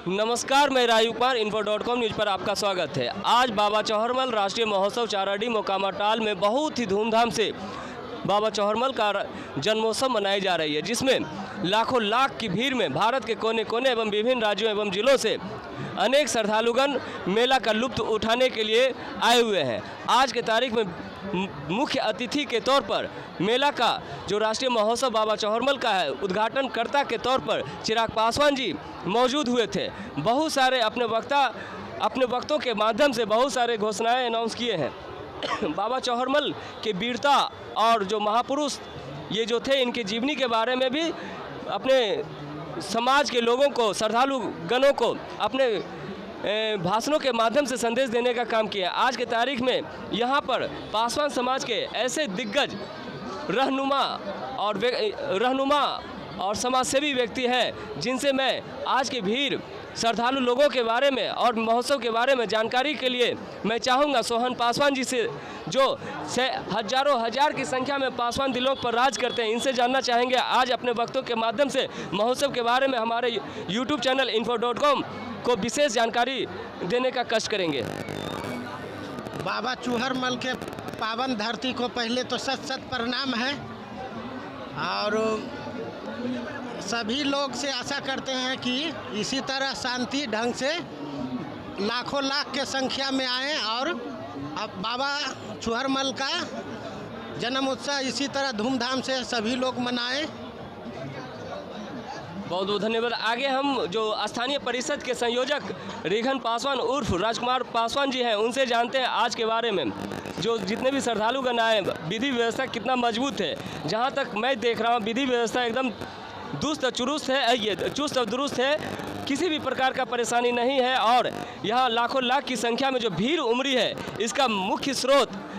नमस्कार, मैं राजकुमार info.com news पर आपका स्वागत है। आज बाबा चौहरमल राष्ट्रीय महोत्सव चाराडी मोकामाटाल में बहुत ही धूमधाम से बाबा चौहरमल का जन्मोत्सव मनाई जा रही है, जिसमें लाखों लाख की भीड़ में भारत के कोने कोने एवं विभिन्न राज्यों एवं जिलों से अनेक श्रद्धालुगण मेला का लुत्फ उठाने के लिए आए हुए हैं। आज के तारीख में मुख्य अतिथि के तौर पर मेला का जो राष्ट्रीय महोत्सव बाबा चौहरमल का है, उद्घाटनकर्ता के तौर पर चिराग पासवान जी मौजूद हुए थे। बहुत सारे अपने वक्तों के माध्यम से बहुत सारे घोषणाएं अनाउंस किए हैं। बाबा चौहरमल के वीरता और जो महापुरुष ये जो थे, इनकी जीवनी के बारे में भी अपने समाज के लोगों को, श्रद्धालु गणों को अपने भाषणों के माध्यम से संदेश देने का काम किया। आज के तारीख में यहाँ पर पासवान समाज के ऐसे दिग्गज रहनुमा और समाजसेवी व्यक्ति हैं, जिनसे मैं आज की भीड़ श्रद्धालु लोगों के बारे में और महोत्सव के बारे में जानकारी के लिए मैं चाहूँगा सोहन पासवान जी से, जो हजारों हजार की संख्या में पासवान दिलों पर राज करते हैं। इनसे जानना चाहेंगे आज अपने वक्तों के माध्यम से महोत्सव के बारे में। हमारे यूट्यूब चैनल info.com को विशेष जानकारी देने का कष्ट करेंगे। बाबा चौहरमल के पावन धरती को पहले तो सत प्रणाम है, और सभी लोग से आशा करते हैं कि इसी तरह शांति ढंग से लाखों लाख के संख्या में आएँ और अब बाबा चौहरमल का जन्म उत्सव इसी तरह धूमधाम से सभी लोग मनाएं। बहुत बहुत धन्यवाद। आगे हम जो स्थानीय परिषद के संयोजक रेखन पासवान उर्फ राजकुमार पासवान जी हैं, उनसे जानते हैं आज के बारे में। जो जितने भी श्रद्धालुगण आए, विधि व्यवस्था कितना मजबूत है। जहां तक मैं देख रहा हूं, विधि व्यवस्था एकदम चुस्त और दुरुस्त है, किसी भी प्रकार का परेशानी नहीं है। और यहाँ लाखों लाख की संख्या में जो भीड़ उमड़ी है, इसका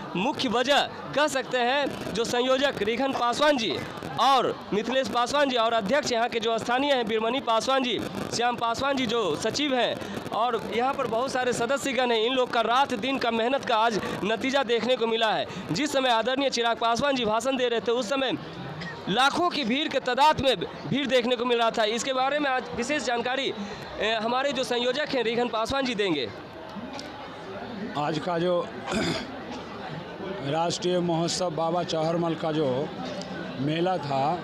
मुख्य वजह कह सकते हैं जो संयोजक रेखन पासवान जी और मिथिलेश पासवान जी, और अध्यक्ष यहाँ के जो स्थानीय हैं बीरमणि पासवान जी, श्याम पासवान जी जो सचिव हैं, और यहाँ पर बहुत सारे सदस्यगण हैं। इन लोग का रात दिन का मेहनत का आज नतीजा देखने को मिला है। जिस समय आदरणीय चिराग पासवान जी भाषण दे रहे थे, उस समय लाखों की भीड़ के तादाद में भीड़ देखने को मिल रहा था। इसके बारे में आज विशेष जानकारी हमारे जो संयोजक हैं रेखन पासवान जी देंगे। आज का जो राष्ट्रीय महोत्सव बाबा चौहरमल का जो मेला था,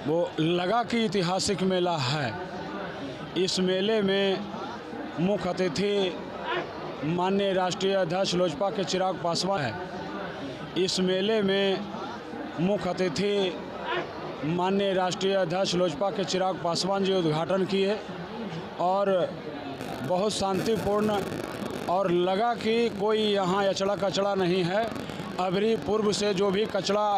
वो लगा कि ऐतिहासिक मेला है। इस मेले में मुख्य अतिथि माननीय राष्ट्रीय अध्यक्ष लोजपा के चिराग पासवान है। इस मेले में मुख्य अतिथि माननीय राष्ट्रीय अध्यक्ष लोजपा के चिराग पासवान जी उद्घाटन किए, और बहुत शांतिपूर्ण और लगा कि कोई यहाँ अचड़ा कचड़ा नहीं है। अबरी पूर्व से जो भी कचड़ा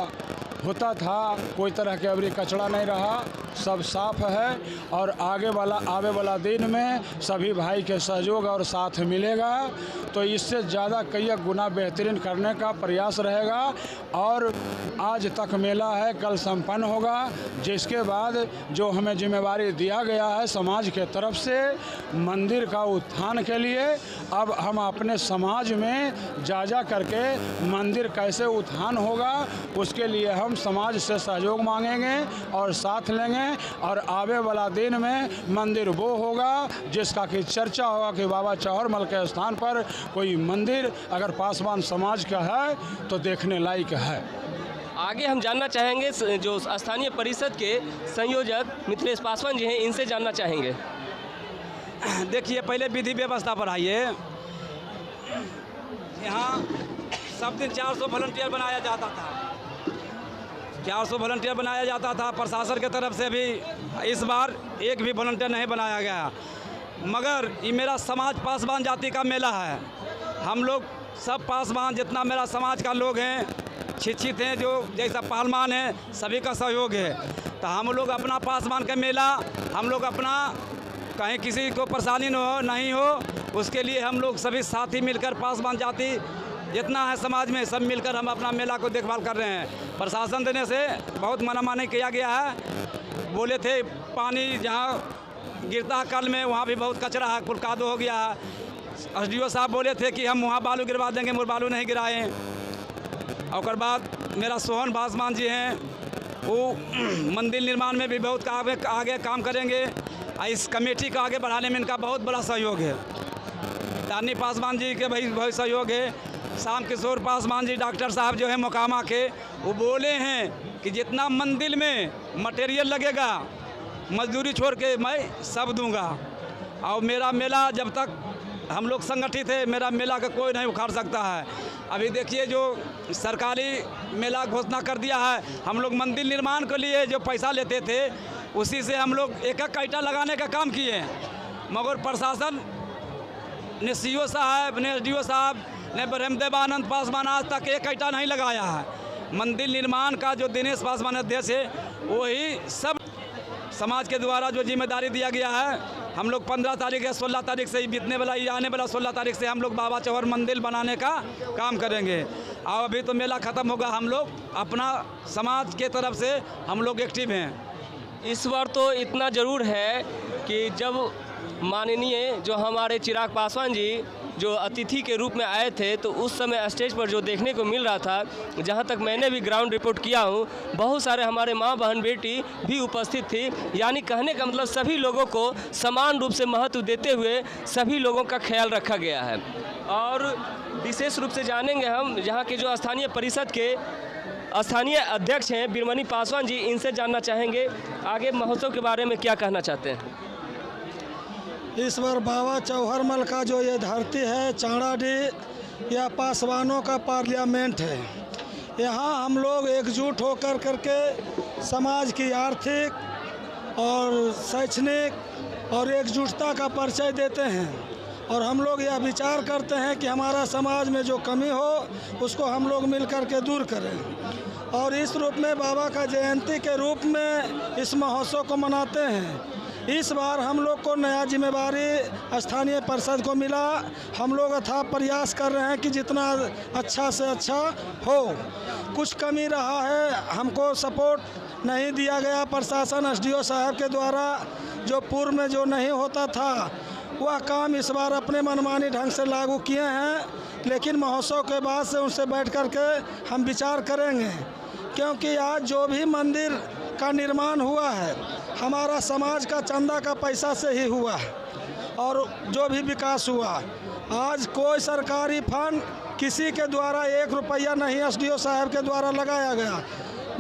होता था, कोई तरह के अबरी कचड़ा नहीं रहा, सब साफ है। और आवे वाला दिन में सभी भाई के सहयोग और साथ मिलेगा, तो इससे ज़्यादा कई गुना बेहतरीन करने का प्रयास रहेगा। और आज तक मेला है, कल संपन्न होगा, जिसके बाद जो हमें जिम्मेवारी दिया गया है समाज के तरफ से मंदिर का उत्थान के लिए, अब हम अपने समाज में जा करके मंदिर कैसे उत्थान होगा, उसके लिए हम समाज से सहयोग मांगेंगे और साथ लेंगे। और आवे वाला दिन में मंदिर वो होगा जिसका कि चर्चा होगा कि बाबा चौहरमल के स्थान पर कोई मंदिर अगर पासवान समाज का है तो देखने लायक है। आगे हम जानना चाहेंगे जो स्थानीय परिषद के संयोजक मिथिलेश पासवान जी हैं, इनसे जानना चाहेंगे। देखिए, पहले विधि व्यवस्था पर आइए। यहाँ सब दिन 400 वॉलंटियर बनाया जाता था। 400 वॉलंटियर बनाया जाता था प्रशासन की तरफ से भी। इस बार एक भी वॉलंटियर नहीं बनाया गया। मगर ये मेरा समाज पासवान जाति का मेला है। हम लोग सब पासवान, जितना मेरा समाज का लोग हैं, शिक्षित हैं, जो जैसा पहलवान है, सभी का सहयोग है। तो हम लोग अपना पासवान का मेला, हम लोग अपना कहीं किसी को परेशानी नहीं हो, उसके लिए हम लोग सभी साथी मिलकर पासवान जाति जितना है समाज में, सब मिलकर हम अपना मेला को देखभाल कर रहे हैं। प्रशासन देने से बहुत मनामानी किया गया है। बोले थे पानी जहाँ गिरता है कल में, वहाँ भी बहुत कचरा है, पुल कादो हो गया है। SDO साहब बोले थे कि हम वहाँ बालू गिरवा देंगे, मुझे बालू नहीं गिराए। और बाद मेरा सोहन पासवान जी हैं, वो मंदिर निर्माण में भी बहुत आगे काम करेंगे। इस कमेटी को आगे बढ़ाने में इनका बहुत बड़ा सहयोग है। दानी पासवान जी के भाई बहुत सहयोग है। शाम किशोर पासवान जी डॉक्टर साहब जो है मोकामा के, वो बोले हैं कि जितना मंदिर में मटेरियल लगेगा मजदूरी छोड़ के मैं सब दूंगा। और मेरा मेला जब तक हम लोग संगठित है, मेरा मेला का कोई नहीं उखाड़ सकता है। अभी देखिए जो सरकारी मेला घोषणा कर दिया है, हम लोग मंदिर निर्माण के लिए जो पैसा लेते थे उसी से हम लोग एक एक ईंटा लगाने का काम किए, मगर प्रशासन ने सीओ साहब ने एसडीओ साहब ने ब्रह्मदेवानंद पासवान आज तक एक ईंटा नहीं लगाया है। मंदिर निर्माण का जो दिनेश पासवान अध्यक्ष है वही सब समाज के द्वारा जो जिम्मेदारी दिया गया है, हम लोग 15 तारीख या 16 तारीख से बीतने वाला ये आने वाला 16 तारीख से हम लोग बाबा चौहर मंदिर बनाने का काम करेंगे। और अभी तो मेला ख़त्म होगा, हम लोग अपना समाज के तरफ से हम लोग एक्टिव हैं। इस बार तो इतना ज़रूर है कि जब माननीय जो हमारे चिराग पासवान जी जो अतिथि के रूप में आए थे, तो उस समय स्टेज पर जो देखने को मिल रहा था, जहां तक मैंने भी ग्राउंड रिपोर्ट किया हूं, बहुत सारे हमारे माँ बहन बेटी भी उपस्थित थी। यानी कहने का मतलब सभी लोगों को समान रूप से महत्व देते हुए सभी लोगों का ख्याल रखा गया है। और विशेष रूप से जानेंगे हम यहाँ के जो स्थानीय परिषद के स्थानीय अध्यक्ष हैं बीरमणि पासवान जी, इनसे जानना चाहेंगे आगे महोत्सव के बारे में क्या कहना चाहते हैं। इस बार बाबा चौहरमल का जो ये धरती है चांडाडी या पासवानों का पार्लियामेंट है। यहाँ हम लोग एकजुट होकर करके समाज की आर्थिक और शैक्षणिक और एकजुटता का परिचय देते हैं, और हम लोग यह विचार करते हैं कि हमारा समाज में जो कमी हो उसको हम लोग मिल कर के दूर करें। और इस रूप में बाबा का जयंती के रूप में इस महोत्सव को मनाते हैं। इस बार हम लोग को नया जिम्मेवारी स्थानीय परिषद को मिला। हम लोग अथाह प्रयास कर रहे हैं कि जितना अच्छा से अच्छा हो। कुछ कमी रहा है, हमको सपोर्ट नहीं दिया गया प्रशासन एसडीओ साहब के द्वारा, जो पूर्व में जो नहीं होता था वह काम इस बार अपने मनमानी ढंग से लागू किए हैं। लेकिन महोत्सव के बाद से उनसे बैठ कर के हम विचार करेंगे, क्योंकि आज जो भी मंदिर का निर्माण हुआ है हमारा समाज का चंदा का पैसा से ही हुआ है, और जो भी विकास हुआ आज कोई सरकारी फंड किसी के द्वारा 1 रुपया नहीं एसडीओ साहब के द्वारा लगाया गया।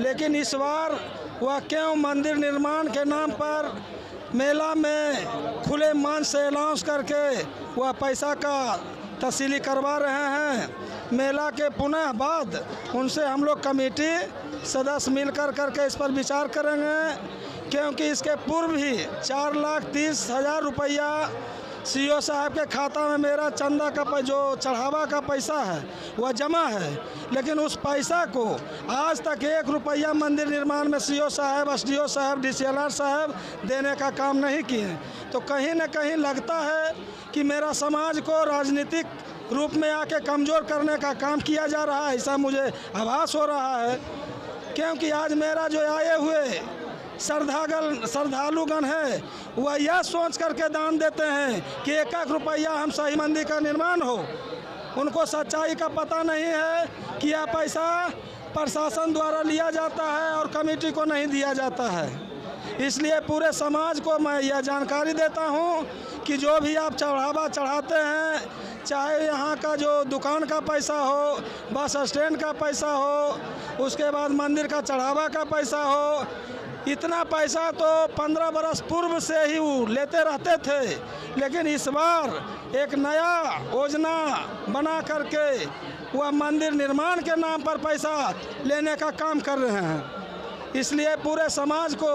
लेकिन इस बार वह क्यों मंदिर निर्माण के नाम पर मेला में खुले मन से अनाउंस करके वह पैसा का तस्सीली करवा रहे हैं। मेला के पुनः बाद उनसे हम लोग कमेटी सदस्य मिलकर करके इस पर विचार करेंगे, क्योंकि इसके पूर्व ही 4,30,000 रुपया सीओ साहब के खाता में मेरा चंदा का जो चढ़ावा का पैसा है वह जमा है। लेकिन उस पैसा को आज तक 1 रुपया मंदिर निर्माण में सीओ साहब, एसडीओ साहब, डीसीएलआर साहब देने का काम नहीं किए। तो कहीं न कहीं लगता है कि मेरा समाज को राजनीतिक रूप में आके कमज़ोर करने का काम किया जा रहा है, ऐसा मुझे आभास हो रहा है। क्योंकि आज मेरा जो आए हुए श्रद्धालुगण है वह यह सोच करके दान देते हैं कि 1-1 रुपया हम सही मंदिर का निर्माण हो। उनको सच्चाई का पता नहीं है कि यह पैसा प्रशासन द्वारा लिया जाता है और कमेटी को नहीं दिया जाता है। इसलिए पूरे समाज को मैं यह जानकारी देता हूँ कि जो भी आप चढ़ावा चढ़ाते हैं, चाहे यहाँ का जो दुकान का पैसा हो, बस स्टैंड का पैसा हो, उसके बाद मंदिर का चढ़ावा का पैसा हो, इतना पैसा तो 15 बरस पूर्व से ही वो लेते रहते थे। लेकिन इस बार एक नया योजना बना करके वह मंदिर निर्माण के नाम पर पैसा लेने का काम कर रहे हैं। इसलिए पूरे समाज को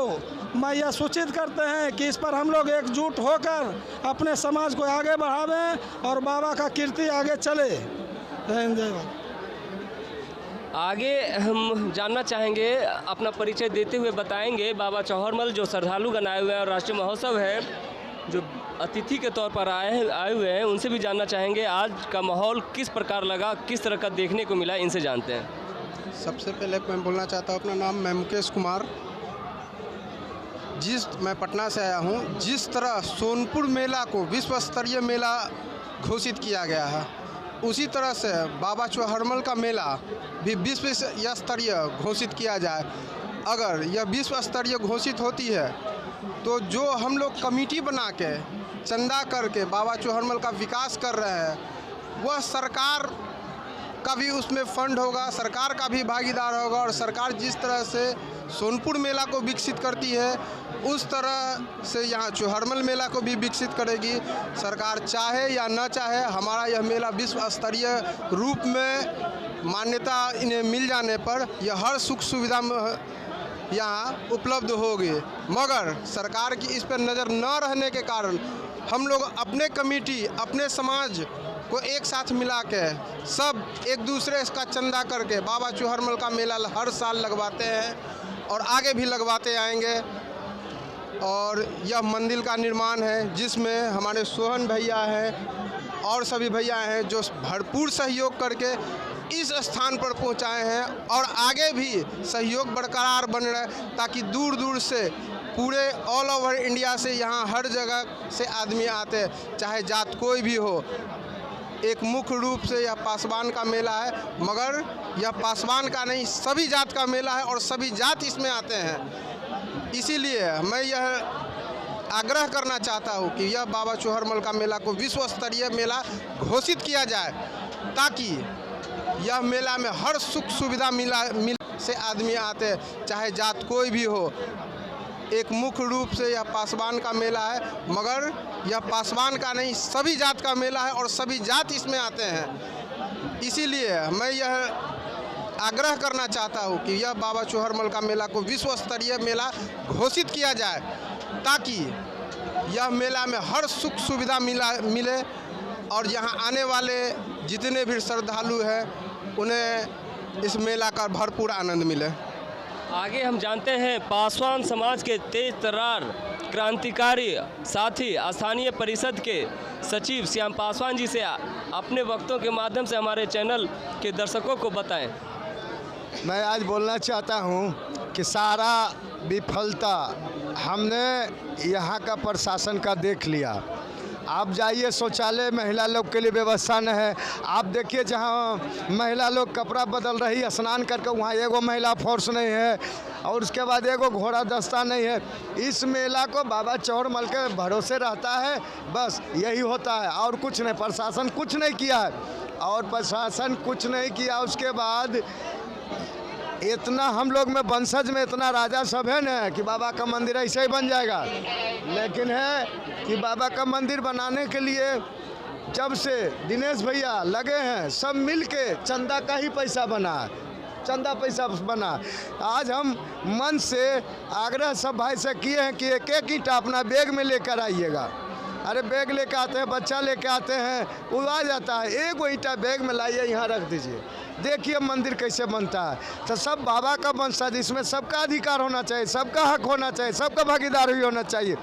मैं यह सूचित करते हैं कि इस पर हम लोग एकजुट होकर अपने समाज को आगे बढ़ावें और बाबा का कीर्ति आगे चले। जय हिंद, जय भारत। आगे हम जानना चाहेंगे, अपना परिचय देते हुए बताएंगे बाबा चौहरमल जो श्रद्धालुगण आए हुए हैं और राष्ट्रीय महोत्सव है जो अतिथि के तौर पर आए हुए हैं, उनसे भी जानना चाहेंगे आज का माहौल किस प्रकार लगा, किस तरह का देखने को मिला, इनसे जानते हैं। सबसे पहले मैं बोलना चाहता हूँ अपना नाम मैं मुकेश कुमार, मैं पटना से आया हूँ। जिस तरह सोनपुर मेला को विश्व स्तरीय मेला घोषित किया गया है, उसी तरह से बाबा चौहरमल का मेला भी विश्व स्तरीय घोषित किया जाए। अगर यह विश्व स्तरीय घोषित होती है तो जो हम लोग कमेटी बना के चंदा करके बाबा चौहरमल का विकास कर रहे हैं वह सरकार का भी उसमें फंड होगा, सरकार का भी भागीदार होगा और सरकार जिस तरह से सोनपुर मेला को विकसित करती है उस तरह से यहाँ चौहरमल मेला को भी विकसित करेगी। सरकार चाहे या न चाहे हमारा यह मेला विश्व स्तरीय रूप में मान्यता इन्हें मिल जाने पर यह हर सुख सुविधा यहाँ उपलब्ध होगी। मगर सरकार की इस पर नज़र न रहने के कारण हम लोग अपने कमेटी अपने समाज को एक साथ मिला के सब एक दूसरे का चंदा करके बाबा चौहरमल का मेला हर साल लगवाते हैं और आगे भी लगवाते आएंगे। और यह मंदिर का निर्माण है जिसमें हमारे सोहन भैया हैं और सभी भैया हैं जो भरपूर सहयोग करके इस स्थान पर पहुंचाए हैं और आगे भी सहयोग बरकरार बन रहा है ताकि दूर दूर से पूरे ऑल ओवर इंडिया से यहाँ हर जगह से आदमी आते हैं, चाहे जात कोई भी हो। एक मुख्य रूप से यह पासवान का मेला है मगर यह पासवान का नहीं सभी जात का मेला है और सभी जात इसमें आते हैं। इसीलिए मैं यह आग्रह करना चाहता हूँ कि यह बाबा चौहरमल का मेला को विश्व स्तरीय मेला घोषित किया जाए ताकि यह मेला में हर सुख सुविधा मिल से आदमी आते हैं, चाहे जात कोई भी हो। एक मुख्य रूप से यह पासवान का मेला है मगर यह पासवान का नहीं सभी जात का मेला है और सभी जात इसमें आते हैं। इसीलिए मैं यह आग्रह करना चाहता हूँ कि यह बाबा चौहरमल का मेला को विश्व स्तरीय मेला घोषित किया जाए ताकि यह मेला में हर सुख सुविधा मिले और यहाँ आने वाले जितने भी श्रद्धालु हैं उन्हें इस मेला का भरपूर आनंद मिले। आगे हम जानते हैं पासवान समाज के तेज तर्रार क्रांतिकारी साथी स्थानीय परिषद के सचिव श्याम पासवान जी से अपने वक्तों के माध्यम से हमारे चैनल के दर्शकों को बताएं। मैं आज बोलना चाहता हूं कि सारा विफलता हमने यहाँ का प्रशासन का देख लिया। आप जाइए शौचालय महिला लोग के लिए व्यवस्था न है। आप देखिए जहाँ महिला लोग कपड़ा बदल रही स्नान करके वहाँ एगो महिला फोर्स नहीं है और उसके बाद एगो घोड़ा दस्ता नहीं है। इस मेला को बाबा चौहरमल के भरोसे रहता है, बस यही होता है और कुछ नहीं। प्रशासन कुछ नहीं किया है और प्रशासन कुछ नहीं किया। उसके बाद इतना हम लोग में वंशज में इतना राजा सब है ना कि बाबा का मंदिर ऐसे ही बन जाएगा, लेकिन है कि बाबा का मंदिर बनाने के लिए जब से दिनेश भैया लगे हैं सब मिल के चंदा का ही पैसा बना, चंदा पैसा बना। आज हम मन से आग्रह सब भाई से किए हैं कि एक एक ईंटा अपना बैग में लेकर आइएगा। अरे बैग लेकर आते हैं, बच्चा लेके आते हैं, वो आ जाता है, एक ईंटा बैग में लाइए यहाँ रख दीजिए, देखिए मंदिर कैसे बनता है। तो सब बाबा का वंशज, इसमें सबका अधिकार होना चाहिए, सबका हक होना चाहिए, सबका भागीदारी होना चाहिए।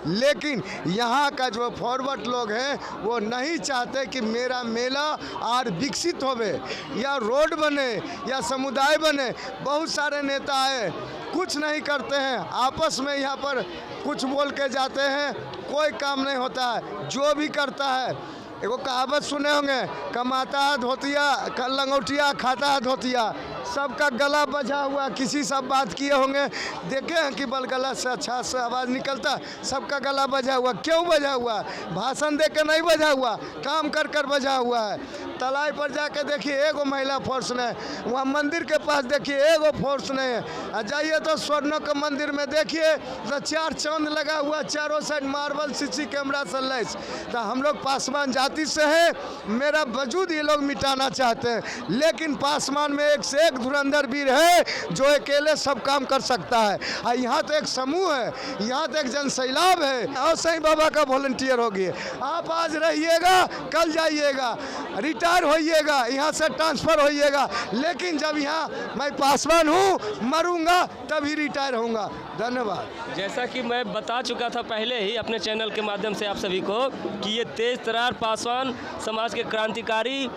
लेकिन यहाँ का जो फॉरवर्ड लोग हैं वो नहीं चाहते कि मेरा मेला और विकसित होवे या रोड बने या समुदाय बने। बहुत सारे नेता हैं कुछ नहीं करते हैं, आपस में यहाँ पर कुछ बोल के जाते हैं, कोई काम नहीं होता है। जो भी करता है, एगो कहावत सुने होंगे, कमाता है धोतिया, लंगोटिया खाता है धोतिया। सबका गला बजा हुआ, किसी सब बात किए होंगे, देखे हैं कि बल गला से अच्छा से आवाज़ निकलता, सबका गला बजा हुआ। क्यों बजा हुआ? भाषण दे के नहीं बजा हुआ, काम कर कर बजा हुआ है। तलाई पर जाके देखिए एगो महिला फोर्स नहीं, वहाँ मंदिर के पास देखिए एगो फोर्स नहीं है। जाइए तो स्वर्ण के मंदिर में देखिए तो 4 चांद लगा हुआ, चारों साइड मार्बल सीसी कैमरा से लैस। तो हम लोग पासवान जाति से हैं, मेरा वजूद ये लोग मिटाना चाहते हैं, लेकिन पासवान में एक से एक धुरंधर वीर है जो अकेले सब काम कर सकता है। और यहाँ तो एक समूह है, यहाँ तो एक जनसैलाब है और सही बाबा का वॉलंटियर हो गए। आप आज रहिएगा, कल जाइएगा, रिटायर होइएगा, यहाँ से ट्रांसफ़र होइएगा, लेकिन जब यहाँ मैं पासवान हूँ, मरूंगा तभी रिटायर होऊंगा। धन्यवाद। जैसा कि मैं बता चुका था पहले ही अपने चैनल के माध्यम से आप सभी को कि ये तेज तर्रार पासवान समाज के क्रांतिकारी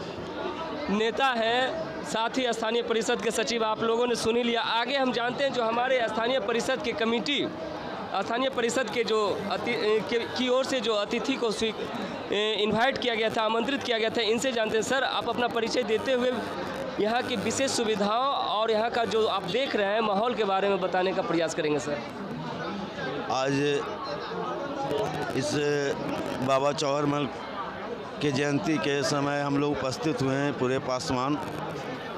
नेता हैं, साथ ही स्थानीय परिषद के सचिव। आप लोगों ने सुन ही लिया। आगे हम जानते हैं जो हमारे स्थानीय परिषद के कमेटी, स्थानीय परिषद के जो की ओर से जो अतिथि को इनवाइट किया गया था, आमंत्रित किया गया था, इनसे जानते हैं। सर, आप अपना परिचय देते हुए यहाँ की विशेष सुविधाओं और यहाँ का जो आप देख रहे हैं माहौल के बारे में बताने का प्रयास करेंगे सर। आज इस बाबा चौहरमल के जयंती के समय हम लोग उपस्थित हुए हैं पूरे पासवान।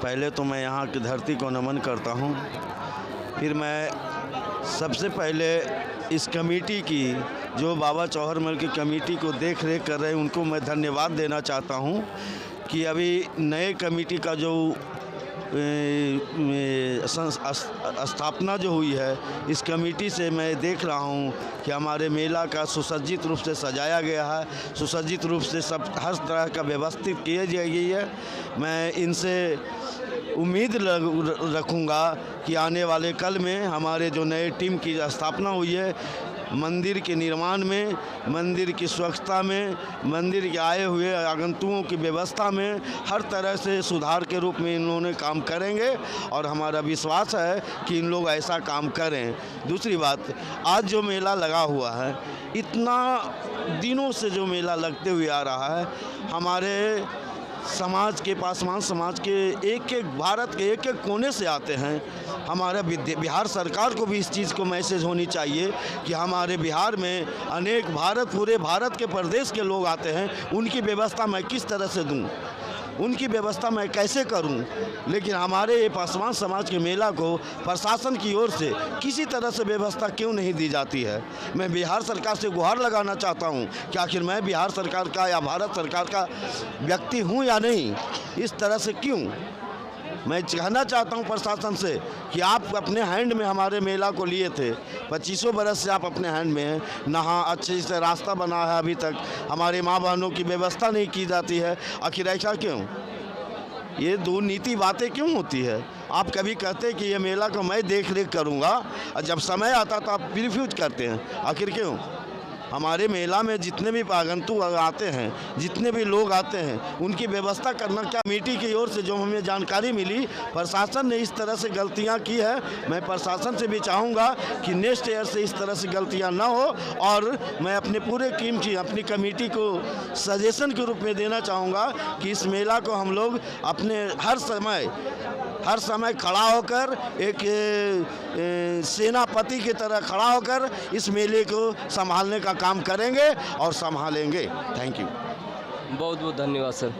पहले तो मैं यहाँ की धरती को नमन करता हूँ, फिर मैं सबसे पहले इस कमेटी की जो बाबा चौहरमल की कमेटी को देख रेख कर रहे हैं उनको मैं धन्यवाद देना चाहता हूँ कि अभी नए कमेटी का जो स्थापना जो हुई है, इस कमेटी से मैं देख रहा हूँ कि हमारे मेला का सुसज्जित रूप से सजाया गया है, सुसज्जित रूप से सब हर तरह का व्यवस्थित किया गई है। मैं इनसे उम्मीद रखूँगा कि आने वाले कल में हमारे जो नए टीम की स्थापना हुई है, मंदिर के निर्माण में, मंदिर की स्वच्छता में, मंदिर के आए हुए आगंतुकों की व्यवस्था में हर तरह से सुधार के रूप में इन लोगों ने काम करेंगे और हमारा विश्वास है कि इन लोग ऐसा काम करें। दूसरी बात, आज जो मेला लगा हुआ है, इतना दिनों से जो मेला लगते हुए आ रहा है, हमारे समाज के पासवान समाज के एक एक भारत के एक एक कोने से आते हैं। हमारे बिहार सरकार को भी इस चीज़ को मैसेज होनी चाहिए कि हमारे बिहार में अनेक पूरे भारत के प्रदेश के लोग आते हैं, उनकी व्यवस्था मैं किस तरह से दूं, उनकी व्यवस्था मैं कैसे करूं। लेकिन हमारे ये पासवान समाज के मेला को प्रशासन की ओर से किसी तरह से व्यवस्था क्यों नहीं दी जाती है। मैं बिहार सरकार से गुहार लगाना चाहता हूं कि आखिर मैं बिहार सरकार का या भारत सरकार का व्यक्ति हूं या नहीं, इस तरह से क्यों। मैं कहना चाहता हूं प्रशासन से कि आप अपने हैंड में हमारे मेला को लिए थे, 25 बरस से आप अपने हैंड में हैं, नहा अच्छे से रास्ता बना है, अभी तक हमारे माँ बहनों की व्यवस्था नहीं की जाती है। आखिर ऐसा क्यों? ये दो नीति बातें क्यों होती है? आप कभी कहते कि ये मेला को मैं देख रेख करूँगा और जब समय आता तो आप रिफ्यूज करते हैं, आखिर क्यों? हमारे मेला में जितने भी आगंतुक आते हैं, जितने भी लोग आते हैं, उनकी व्यवस्था करना क्या। कमेटी की ओर से जो हमें जानकारी मिली, प्रशासन ने इस तरह से गलतियां की है। मैं प्रशासन से भी चाहूँगा कि नेक्स्ट ईयर से इस तरह से गलतियां ना हो और मैं अपने पूरे टीम की अपनी कमेटी को सजेशन के रूप में देना चाहूँगा कि इस मेला को हम लोग अपने हर समय खड़ा होकर एक सेनापति की तरह खड़ा होकर इस मेले को संभालने का काम करेंगे और संभालेंगे। Thank you. बहुत बहुत धन्यवाद सर।